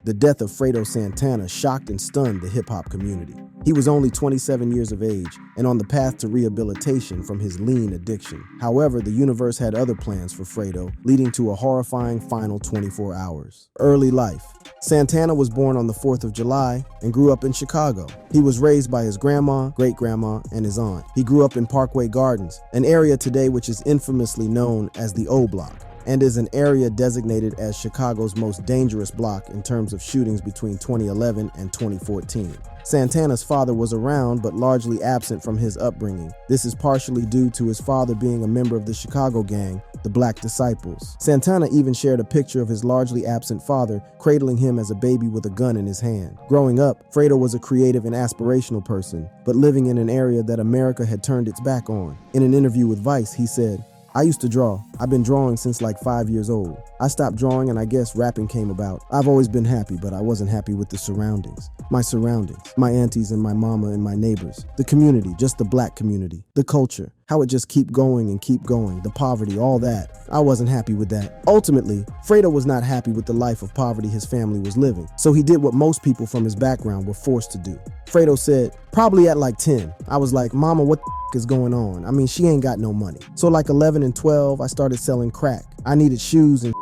The death of Fredo Santana shocked and stunned the hip-hop community. He was only 27 years of age and on the path to rehabilitation from his lean addiction. However, the universe had other plans for Fredo, leading to a horrifying final 24 hours. Early life. Santana was born on the 4th of July and grew up in Chicago. He was raised by his grandma, great-grandma, and his aunt. He grew up in Parkway Gardens, an area today which is infamously known as the O Block, and is an area designated as Chicago's most dangerous block in terms of shootings between 2011 and 2014. Santana's father was around but largely absent from his upbringing. This is partially due to his father being a member of the Chicago gang, the Black Disciples. Santana even shared a picture of his largely absent father cradling him as a baby with a gun in his hand. Growing up, Fredo was a creative and aspirational person, but living in an area that America had turned its back on. In an interview with Vice, he said, "I used to draw. I've been drawing since like 5 years old. I stopped drawing and I guess rapping came about. I've always been happy, but I wasn't happy with the surroundings. My aunties and my mama and my neighbors. The community, just the black community. The culture, how it just keep going and keep going. The poverty, all that. I wasn't happy with that." Ultimately, Fredo was not happy with the life of poverty his family was living, so he did what most people from his background were forced to do. Fredo said, "Probably at like 10, I was like, Mama, what the is going on? I mean, she ain't got no money." So like 11 and 12, I started selling crack. I needed shoes and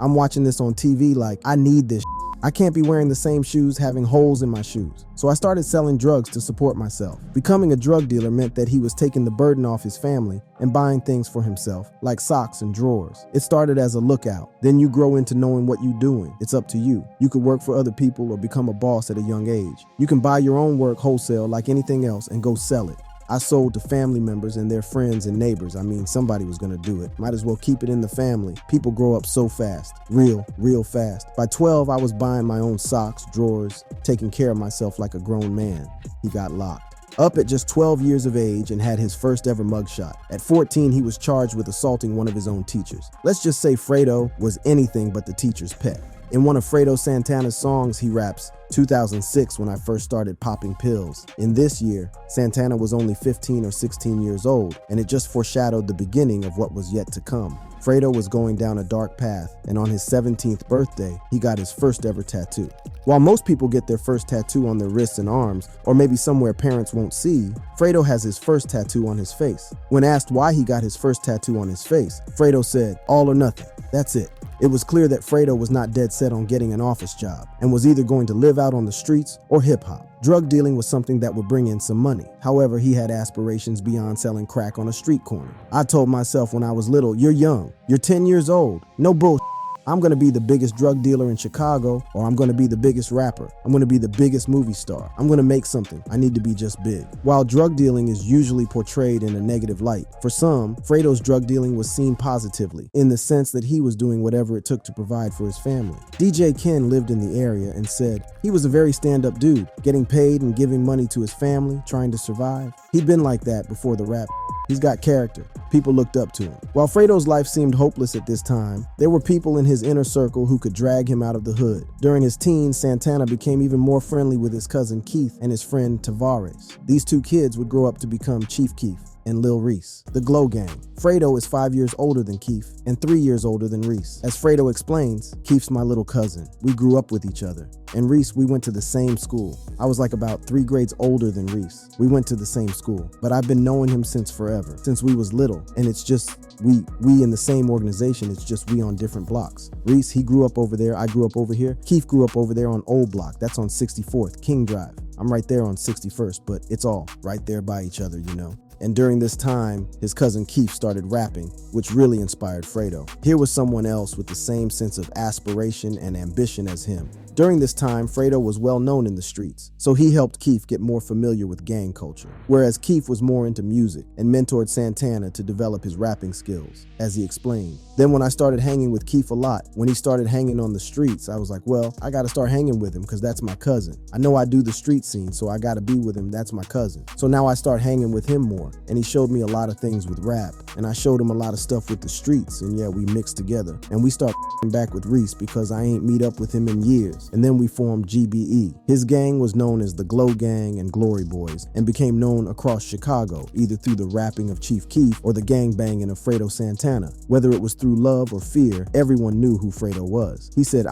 I'm watching this on TV like, I need this. I can't be wearing the same shoes having holes in my shoes. So I started selling drugs to support myself. Becoming a drug dealer meant that he was taking the burden off his family and buying things for himself, like socks and drawers. It started as a lookout. Then you grow into knowing what you're doing. It's up to you. You could work for other people or become a boss at a young age. You can buy your own work wholesale like anything else and go sell it. I sold to family members and their friends and neighbors. I mean, somebody was gonna do it. Might as well keep it in the family. People grow up so fast. Real fast. By 12, I was buying my own socks, drawers, taking care of myself like a grown man. He got locked up at just 12 years of age and had his first ever mugshot. At 14, he was charged with assaulting one of his own teachers. Let's just say Fredo was anything but the teacher's pet. In one of Fredo Santana's songs, he raps, "2006 when I first started popping pills. In this year, Santana was only 15 or 16 years old, and it just foreshadowed the beginning of what was yet to come. Fredo was going down a dark path, and on his 17th birthday, he got his first ever tattoo. While most people get their first tattoo on their wrists and arms, or maybe somewhere parents won't see, Fredo has his first tattoo on his face. When asked why he got his first tattoo on his face, Fredo said, "All or nothing. That's it." It was clear that Fredo was not dead set on getting an office job and was either going to live out on the streets or hip-hop. Drug dealing was something that would bring in some money. However, he had aspirations beyond selling crack on a street corner. "I told myself when I was little, you're young, you're 10 years old, no bullshit. I'm gonna be the biggest drug dealer in Chicago, or I'm gonna be the biggest rapper. I'm gonna be the biggest movie star. I'm gonna make something. I need to be just big." While drug dealing is usually portrayed in a negative light, for some, Fredo's drug dealing was seen positively, in the sense that he was doing whatever it took to provide for his family. DJ Ken lived in the area and said he was a very stand-up dude, getting paid and giving money to his family, trying to survive. He'd been like that before the rap. He's got character. People looked up to him. While Fredo's life seemed hopeless at this time, there were people in his inner circle who could drag him out of the hood. During his teens, Santana became even more friendly with his cousin Keef and his friend Tavares. These two kids would grow up to become Chief Keef and Lil Reese, the Glow Gang. Fredo is 5 years older than Keef and 3 years older than Reese. As Fredo explains, "Keef's my little cousin. We grew up with each other. And Reese, we went to the same school. I was like about 3 grades older than Reese. We went to the same school, but I've been knowing him since forever, since we was little, and it's just we in the same organization, it's just we on different blocks. Reese, he grew up over there, I grew up over here. Keef grew up over there on Old Block, that's on 64th, King Drive. I'm right there on 61st, but it's all right there by each other, you know." And during this time, his cousin Keef started rapping, which really inspired Fredo. Here was someone else with the same sense of aspiration and ambition as him. During this time, Fredo was well known in the streets, so he helped Keef get more familiar with gang culture, whereas Keef was more into music and mentored Santana to develop his rapping skills, as he explained. "Then when I started hanging with Keef a lot, when he started hanging on the streets, I was like, well, I gotta start hanging with him because that's my cousin. I know I do the street scene, so I gotta be with him, that's my cousin. So now I start hanging with him more. more, and he showed me a lot of things with rap, and I showed him a lot of stuff with the streets, and yeah, we mixed together. And we start back with Reese because I ain't meet up with him in years, and then we formed GBE. His gang was known as the Glow Gang and Glory Boys, and became known across Chicago, either through the rapping of Chief Keef or the gangbanging of Fredo Santana. Whether it was through love or fear, everyone knew who Fredo was. He said,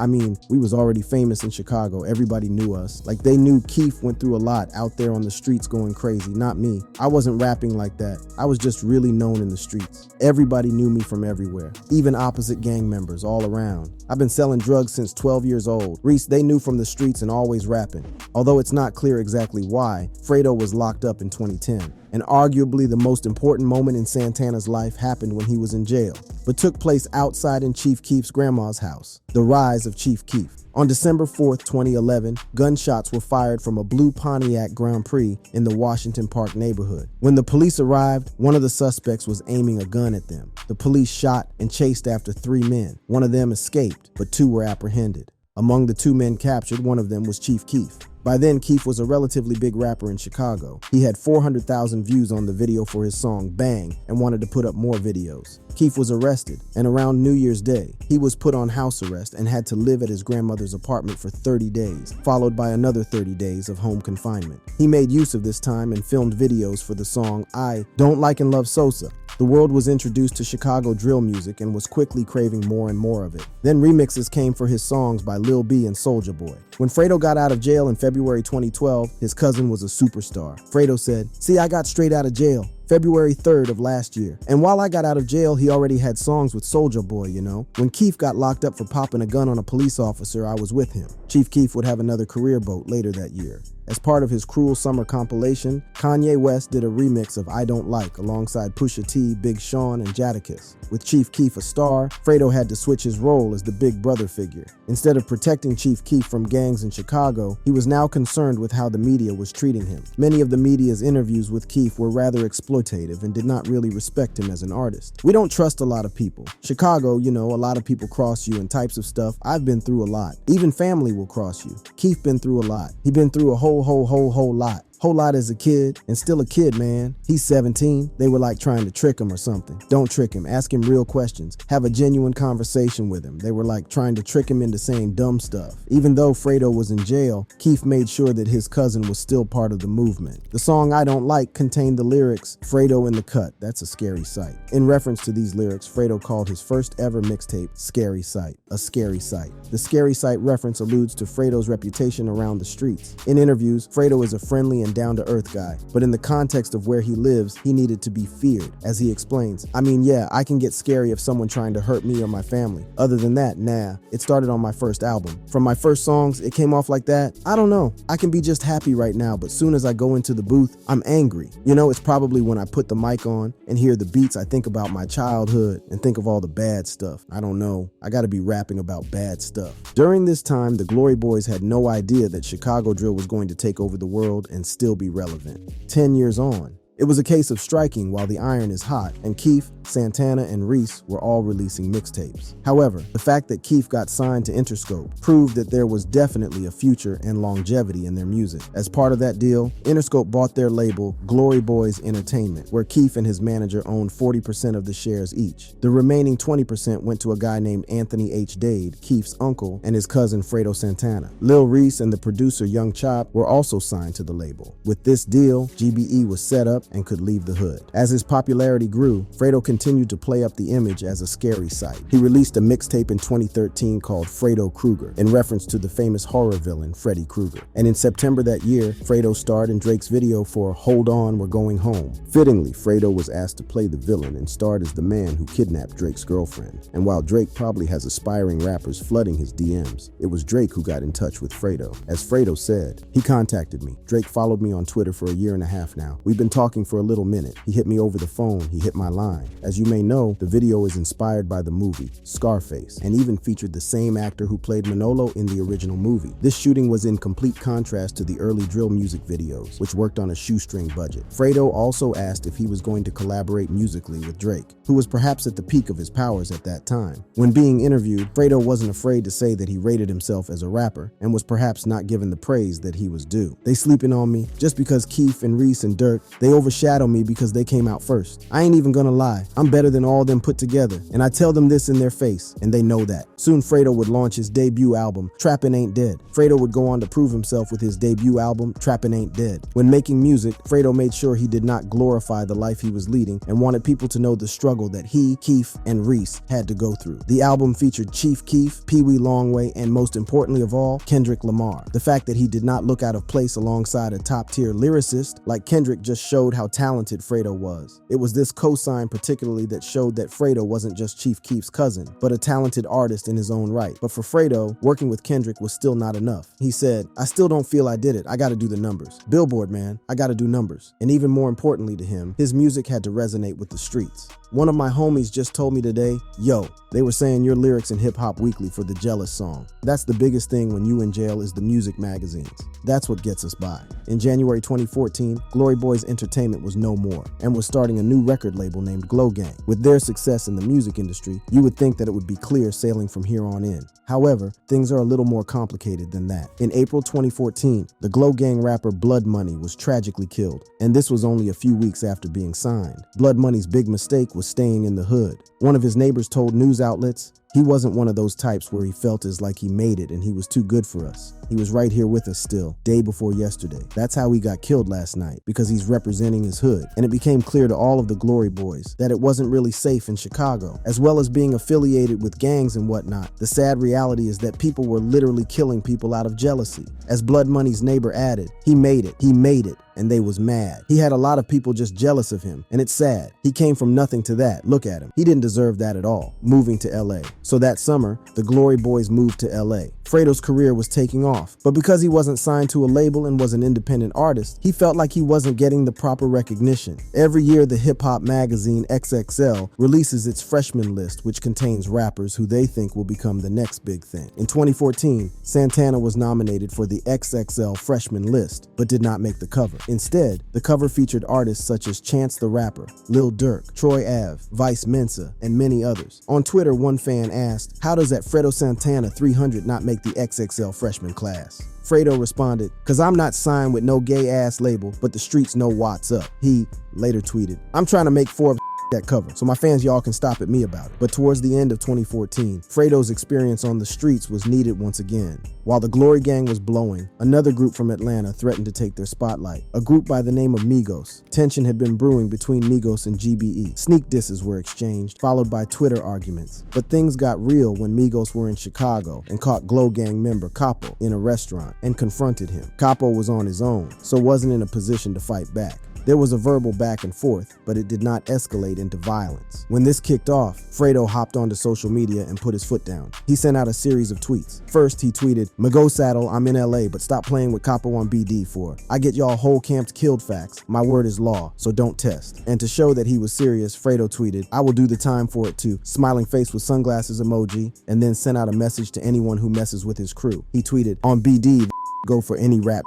we was already famous in Chicago, everybody knew us. Like they knew Keef went through a lot out there on the streets going crazy, not me. I wasn't rapping like that. I was just really known in the streets. Everybody knew me from everywhere, even opposite gang members all around. I've been selling drugs since 12 years old. Reese, they knew from the streets and always rapping. Although it's not clear exactly why, Fredo was locked up in 2010. And arguably the most important moment in Santana's life happened when he was in jail, but took place outside in Chief Keef's grandma's house, the rise of Chief Keef. On December 4th, 2011, gunshots were fired from a blue Pontiac Grand Prix in the Washington Park neighborhood. When the police arrived, one of the suspects was aiming a gun at them. The police shot and chased after 3 men. One of them escaped, but 2 were apprehended. Among the 2 men captured, one of them was Chief Keef. By then, Keef was a relatively big rapper in Chicago. He had 400,000 views on the video for his song Bang and wanted to put up more videos. Keef was arrested, and around New Year's Day, he was put on house arrest and had to live at his grandmother's apartment for 30 days, followed by another 30 days of home confinement. He made use of this time and filmed videos for the song I Don't Like and Love Sosa. The world was introduced to Chicago drill music and was quickly craving more and more of it. Then remixes came for his songs by Lil B and Soulja Boy. When Fredo got out of jail in February 2012, his cousin was a superstar. Fredo said, "See, I got straight out of jail February 3rd of last year. And while I got out of jail, he already had songs with Soulja Boy, you know. When Keef got locked up for popping a gun on a police officer, I was with him." Chief Keef would have another career boat later that year. As part of his Cruel Summer compilation, Kanye West did a remix of I Don't Like alongside Pusha T, Big Sean, and Jadakiss. With Chief Keef a star, Fredo had to switch his role as the big brother figure. Instead of protecting Chief Keef from gangs in Chicago, he was now concerned with how the media was treating him. Many of the media's interviews with Keef were rather exploitative and did not really respect him as an artist. "We don't trust a lot of people. Chicago, you know, a lot of people cross you and types of stuff. I've been through a lot. Even family will cross you. Keef been through a lot. He been through a whole lot. Whole lot as a kid, and still a kid, man. He's 17. They were like trying to trick him or something. Don't trick him. Ask him real questions. Have a genuine conversation with him. They were like trying to trick him into saying dumb stuff." Even though Fredo was in jail, Keef made sure that his cousin was still part of the movement. The song I Don't Like contained the lyrics, "Fredo in the cut, that's a scary sight." In reference to these lyrics, Fredo called his first ever mixtape, Scary Sight, a scary sight. The scary sight reference alludes to Fredo's reputation around the streets. In interviews, Fredo is a friendly and down-to-earth guy, but in the context of where he lives, he needed to be feared. As he explains, "Yeah, I can get scary if someone trying to hurt me or my family. Other than that, nah. It started on my first album. From my first songs, it came off like that. I don't know. I can be just happy right now, but soon as I go into the booth, I'm angry. You know, it's probably when I put the mic on and hear the beats, I think about my childhood and think of all the bad stuff. I don't know. I gotta be rapping about bad stuff." During this time, the Glory Boys had no idea that Chicago drill was going to take over the world and still be relevant. 10 years on, it was a case of striking while the iron is hot, and Keef, Santana, and Reese were all releasing mixtapes. However, the fact that Keef got signed to Interscope proved that there was definitely a future and longevity in their music. As part of that deal, Interscope bought their label, Glory Boys Entertainment, where Keef and his manager owned 40% of the shares each. The remaining 20% went to a guy named Anthony H. Dade, Keef's uncle, and his cousin Fredo Santana. Lil Reese and the producer Young Chop were also signed to the label. With this deal, GBE was set up and could leave the hood. As his popularity grew, Fredo continued to play up the image as a scary sight. He released a mixtape in 2013 called Fredo Krueger, in reference to the famous horror villain Freddy Krueger. And in September that year, Fredo starred in Drake's video for Hold On, We're Going Home. Fittingly, Fredo was asked to play the villain and starred as the man who kidnapped Drake's girlfriend. And while Drake probably has aspiring rappers flooding his DMs, it was Drake who got in touch with Fredo. As Fredo said, "He contacted me. Drake followed me on Twitter for a year and a half now. We've been talking for a little minute. He hit me over the phone. He hit my line. As you may know, the video is inspired by the movie Scarface and even featured the same actor who played Manolo in the original movie. This shooting was in complete contrast to the early drill music videos, which worked on a shoestring budget." Fredo also asked if he was going to collaborate musically with Drake, who was perhaps at the peak of his powers at that time. When being interviewed, Fredo wasn't afraid to say that he rated himself as a rapper and was perhaps not given the praise that he was due. "They sleeping on me just because Keef and Reese and Dirk, they over overshadow me because they came out first. I ain't even gonna lie, I'm better than all them put together, and I tell them this in their face, and they know that. Soon Fredo would launch his debut album, Trappin' Ain't Dead. Fredo would go on to prove himself with his debut album, Trappin' Ain't Dead. When making music, Fredo made sure he did not glorify the life he was leading and wanted people to know the struggle that he, Keef, and Reese had to go through. The album featured Chief Keef, Pee Wee Longway, and most importantly of all, Kendrick Lamar. The fact that he did not look out of place alongside a top-tier lyricist like Kendrick just showed how talented Fredo was. It was this cosign particularly that showed that Fredo wasn't just Chief Keef's cousin, but a talented artist in his own right. But for Fredo, working with Kendrick was still not enough. He said, "I still don't feel I did it. I gotta do the numbers. Billboard, man, I gotta do numbers." And even more importantly to him, his music had to resonate with the streets. One of my homies just told me today, "Yo, they were saying your lyrics in Hip Hop Weekly for the Jealous song." That's the biggest thing when you in jail is the music magazines. That's what gets us by. In January 2014, Glory Boys Entertainment was no more and was starting a new record label named Glow Gang. With their success in the music industry, you would think that it would be clear sailing from here on in. However, things are a little more complicated than that. In April 2014, the Glow Gang rapper Blood Money was tragically killed, and this was only a few weeks after being signed. Blood Money's big mistake was staying in the hood. One of his neighbors told news outlets, "He wasn't one of those types where he felt as like he made it and he was too good for us. He was right here with us still, day before yesterday. That's how he got killed last night, because he's representing his hood." And it became clear to all of the Glory Boys that it wasn't really safe in Chicago. As well as being affiliated with gangs and whatnot, the sad reality is that people were literally killing people out of jealousy. As Blood Money's neighbor added, he made it, and they was mad. He had a lot of people just jealous of him, and it's sad. He came from nothing to that. Look at him. He didn't deserve that at all, moving to LA. So that summer, the Glory Boys moved to LA. Fredo's career was taking off, but because he wasn't signed to a label and was an independent artist, he felt like he wasn't getting the proper recognition. Every year, the hip-hop magazine XXL releases its freshman list, which contains rappers who they think will become the next big thing. In 2014, Santana was nominated for the XXL freshman list, but did not make the cover. Instead, the cover featured artists such as Chance the Rapper, Lil Durk, Troy Ave, Vice Mensa, and many others. On Twitter, one fan asked, "How does that Fredo Santana 300 not make the XXL freshman class?" Fredo responded, "Cause I'm not signed with no gay ass label, but the streets know what's up." He later tweeted, "I'm trying to make Forbes that cover, so my fans y'all can stop at me about it." But towards the end of 2014, Fredo's experience on the streets was needed once again. While the Glory Gang was blowing, another group from Atlanta threatened to take their spotlight, a group by the name of Migos. Tension had been brewing between Migos and GBE. Sneak disses were exchanged, followed by Twitter arguments. But things got real when Migos were in Chicago and caught Glow Gang member Capo in a restaurant and confronted him. Capo was on his own, so wasn't in a position to fight back. There was a verbal back and forth, but it did not escalate into violence. When this kicked off, Fredo hopped onto social media and put his foot down. He sent out a series of tweets. First, he tweeted, "Mago Saddle, I'm in LA, but stop playing with Capo on BD for. I get y'all whole camped killed facts. My word is law, so don't test." And to show that he was serious, Fredo tweeted, "I will do the time for it too," smiling face with sunglasses emoji, and then sent out a message to anyone who messes with his crew. He tweeted, "On BD, go for any rap.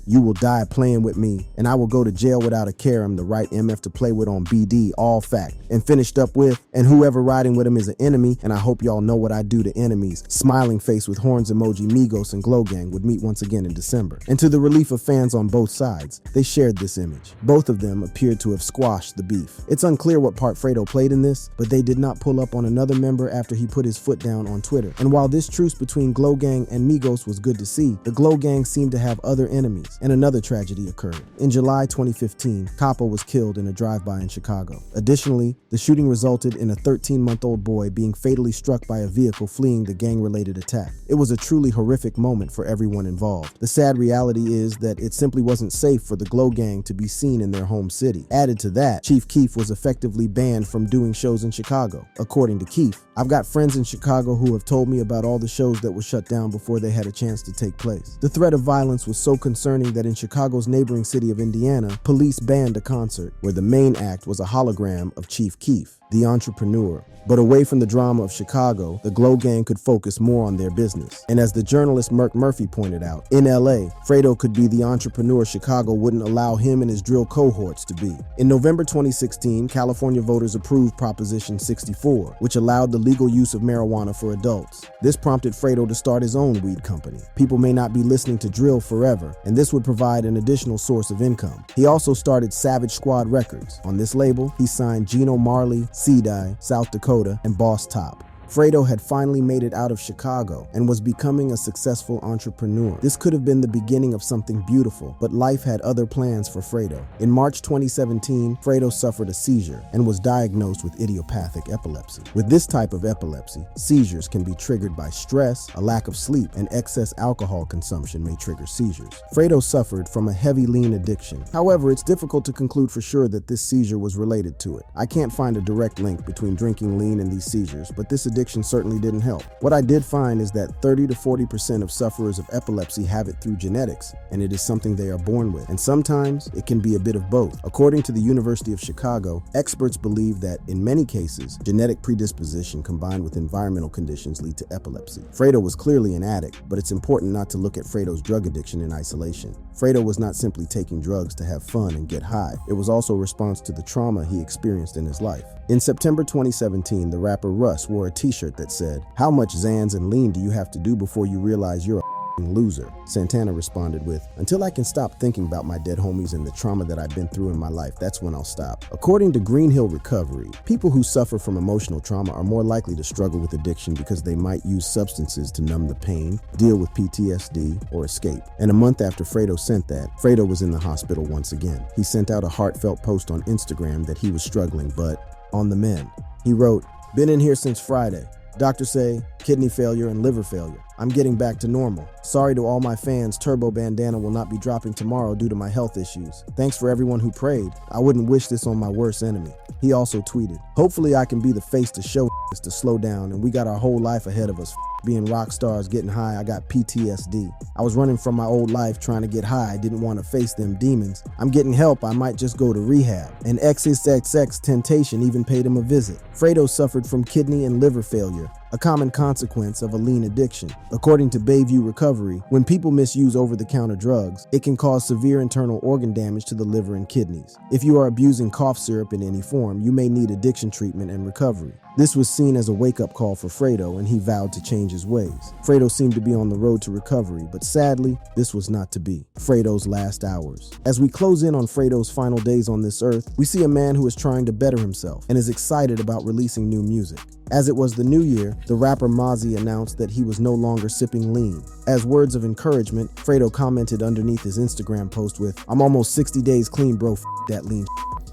You will die playing with me, and I will go to jail without a care. I'm the right MF to play with on BD, all fact." And finished up with, "And whoever riding with him is an enemy, and I hope y'all know what I do to enemies." Smiling face with horns emoji. Migos and Glow Gang would meet once again in December. And to the relief of fans on both sides, they shared this image. Both of them appeared to have squashed the beef. It's unclear what part Fredo played in this, but they did not pull up on another member after he put his foot down on Twitter. And while this truce between Glow Gang and Migos was good to see, the Glow Gang seemed to have other enemies. And another tragedy occurred. In July 2015, Capo was killed in a drive-by in Chicago. Additionally, the shooting resulted in a 13-month-old boy being fatally struck by a vehicle fleeing the gang-related attack. It was a truly horrific moment for everyone involved. The sad reality is that it simply wasn't safe for the Glow Gang to be seen in their home city. Added to that, Chief Keef was effectively banned from doing shows in Chicago. According to Keef, "I've got friends in Chicago who have told me about all the shows that were shut down before they had a chance to take place." The threat of violence was so concerning that in Chicago's neighboring city of Indiana, police banned a concert where the main act was a hologram of Chief Keef, the entrepreneur. But away from the drama of Chicago, the Glow Gang could focus more on their business. And as the journalist Merk Murphy pointed out, in LA, Fredo could be the entrepreneur Chicago wouldn't allow him and his drill cohorts to be. In November 2016, California voters approved Proposition 64, which allowed the legal use of marijuana for adults. This prompted Fredo to start his own weed company. People may not be listening to drill forever, and this This would provide an additional source of income. He also started Savage Squad Records. On this label, he signed Gino Marley, C-Dye, South Dakota, and Boss Top. Fredo had finally made it out of Chicago and was becoming a successful entrepreneur. This could have been the beginning of something beautiful, but life had other plans for Fredo. In March 2017, Fredo suffered a seizure and was diagnosed with idiopathic epilepsy. With this type of epilepsy, seizures can be triggered by stress, a lack of sleep, and excess alcohol consumption may trigger seizures. Fredo suffered from a heavy lean addiction. However, it's difficult to conclude for sure that this seizure was related to it. I can't find a direct link between drinking lean and these seizures, but this addiction certainly didn't help. What I did find is that 30 to 40% of sufferers of epilepsy have it through genetics, and it is something they are born with. And sometimes it can be a bit of both. According to the University of Chicago, experts believe that in many cases, genetic predisposition combined with environmental conditions lead to epilepsy. Fredo was clearly an addict, but it's important not to look at Fredo's drug addiction in isolation. Fredo was not simply taking drugs to have fun and get high. It was also a response to the trauma he experienced in his life. In September 2017, the rapper Russ wore a t-shirt that said, "How much Xans and lean do you have to do before you realize you're a loser?" Santana responded with, "Until I can stop thinking about my dead homies and the trauma that I've been through in my life, that's when I'll stop." According to Green Hill Recovery, people who suffer from emotional trauma are more likely to struggle with addiction because they might use substances to numb the pain, deal with PTSD, or escape. And a month after Fredo sent that, Fredo was in the hospital once again. He sent out a heartfelt post on Instagram that he was struggling, but on the mend. He wrote, "Been in here since Friday. Doctors say kidney failure and liver failure. I'm getting back to normal. Sorry to all my fans, Turbo Bandana will not be dropping tomorrow due to my health issues. Thanks for everyone who prayed. I wouldn't wish this on my worst enemy." He also tweeted, "Hopefully I can be the face to show this to slow down, and we got our whole life ahead of us. Being rock stars, getting high, I got PTSD. I was running from my old life trying to get high. I didn't want to face them demons. I'm getting help. I might just go to rehab." And XXX Temptation even paid him a visit. Fredo suffered from kidney and liver failure, a common consequence of a lean addiction. According to Bayview Recovery, when people misuse over-the-counter drugs, it can cause severe internal organ damage to the liver and kidneys. If you are abusing cough syrup in any form, you may need addiction treatment and recovery. This was seen as a wake-up call for Fredo, and he vowed to change his ways. Fredo seemed to be on the road to recovery, but sadly, this was not to be. Fredo's last hours. As we close in on Fredo's final days on this earth, we see a man who is trying to better himself and is excited about releasing new music. As it was the new year, the rapper Mozzie announced that he was no longer sipping lean. As words of encouragement, Fredo commented underneath his Instagram post with, "I'm almost 60 days clean, bro, that lean."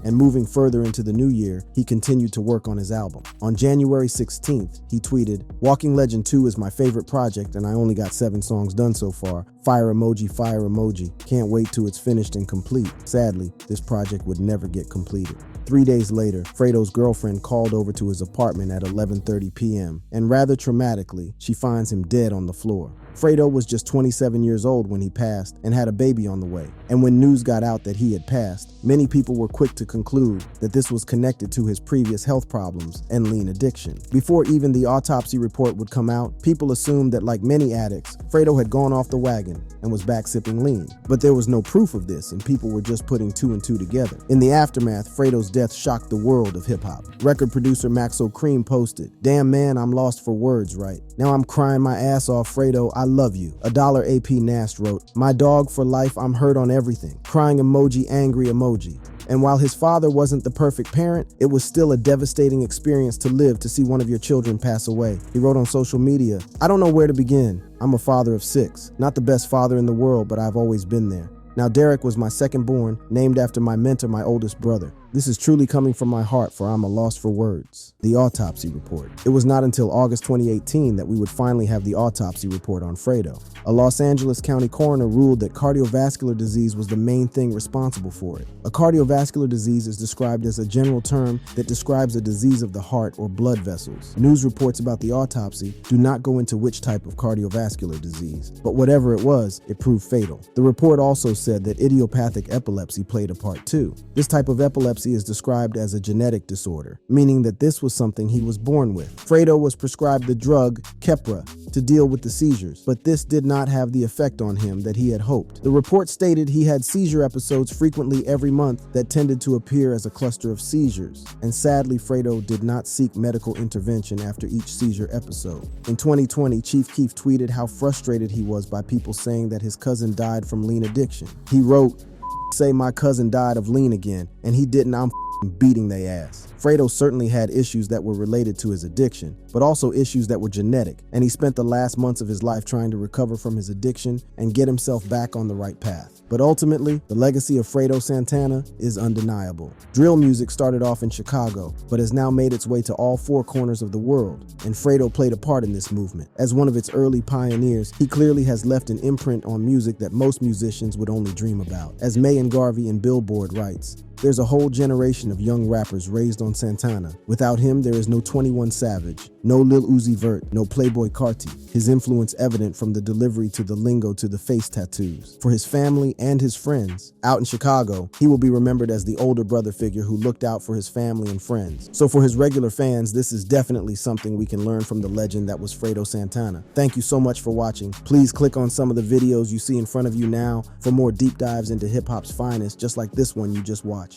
And moving further into the new year, he continued to work on his album. On January 16th, he tweeted, "Walking Legend 2 is my favorite project and I only got 7 songs done so far. Fire emoji, fire emoji. Can't wait till it's finished and complete. Sadly, this project would never get completed." 3 days later, Fredo's girlfriend called over to his apartment at 11:30 p.m. and rather traumatically, she finds him dead on the floor. Fredo was just 27 years old when he passed and had a baby on the way. And when news got out that he had passed, many people were quick to conclude that this was connected to his previous health problems and lean addiction. Before even the autopsy report would come out, people assumed that, like many addicts, Fredo had gone off the wagon and was back sipping lean. But there was no proof of this, and people were just putting 2 and 2 together. In the aftermath, Fredo's death shocked the world of hip-hop. Record producer Maxo Cream posted, "Damn man, I'm lost for words, right? Now I'm crying my ass off, Fredo, I love you." $1 AP Nast wrote, "My dog for life, I'm hurt on everything. Crying emoji, angry emoji." And while his father wasn't the perfect parent, it was still a devastating experience to live to see one of your children pass away. He wrote on social media, "I don't know where to begin. I'm a father of 6. Not the best father in the world, but I've always been there. Now Derek was my second born, named after my mentor, my oldest brother. This is truly coming from my heart, for I'm a loss for words." The autopsy report. It was not until August 2018 that we would finally have the autopsy report on Fredo. A Los Angeles County coroner ruled that cardiovascular disease was the main thing responsible for it. A cardiovascular disease is described as a general term that describes a disease of the heart or blood vessels. News reports about the autopsy do not go into which type of cardiovascular disease, but whatever it was, it proved fatal. The report also said that idiopathic epilepsy played a part too. This type of epilepsy epilepsy is described as a genetic disorder, meaning that this was something he was born with. Fredo was prescribed the drug Keppra to deal with the seizures, but this did not have the effect on him that he had hoped. The report stated he had seizure episodes frequently every month that tended to appear as a cluster of seizures, and sadly, Fredo did not seek medical intervention after each seizure episode. In 2020, Chief Keef tweeted how frustrated he was by people saying that his cousin died from lean addiction. He wrote, "Say my cousin died of lean again, and he didn't, I'm beating they ass." Fredo certainly had issues that were related to his addiction, but also issues that were genetic, and he spent the last months of his life trying to recover from his addiction and get himself back on the right path. But ultimately, the legacy of Fredo Santana is undeniable. Drill music started off in Chicago, but has now made its way to all four corners of the world, and Fredo played a part in this movement. As one of its early pioneers, he clearly has left an imprint on music that most musicians would only dream about. As Mayan Garvey in Billboard writes, "There's a whole generation of young rappers raised on Santana. Without him, there is no 21 Savage, no Lil Uzi Vert, no Playboy Carti. His influence evident from the delivery to the lingo to the face tattoos. For his family and his friends, out in Chicago, he will be remembered as the older brother figure who looked out for his family and friends. So for his regular fans, this is definitely something we can learn from the legend that was Fredo Santana." Thank you so much for watching. Please click on some of the videos you see in front of you now for more deep dives into hip-hop's finest, just like this one you just watched.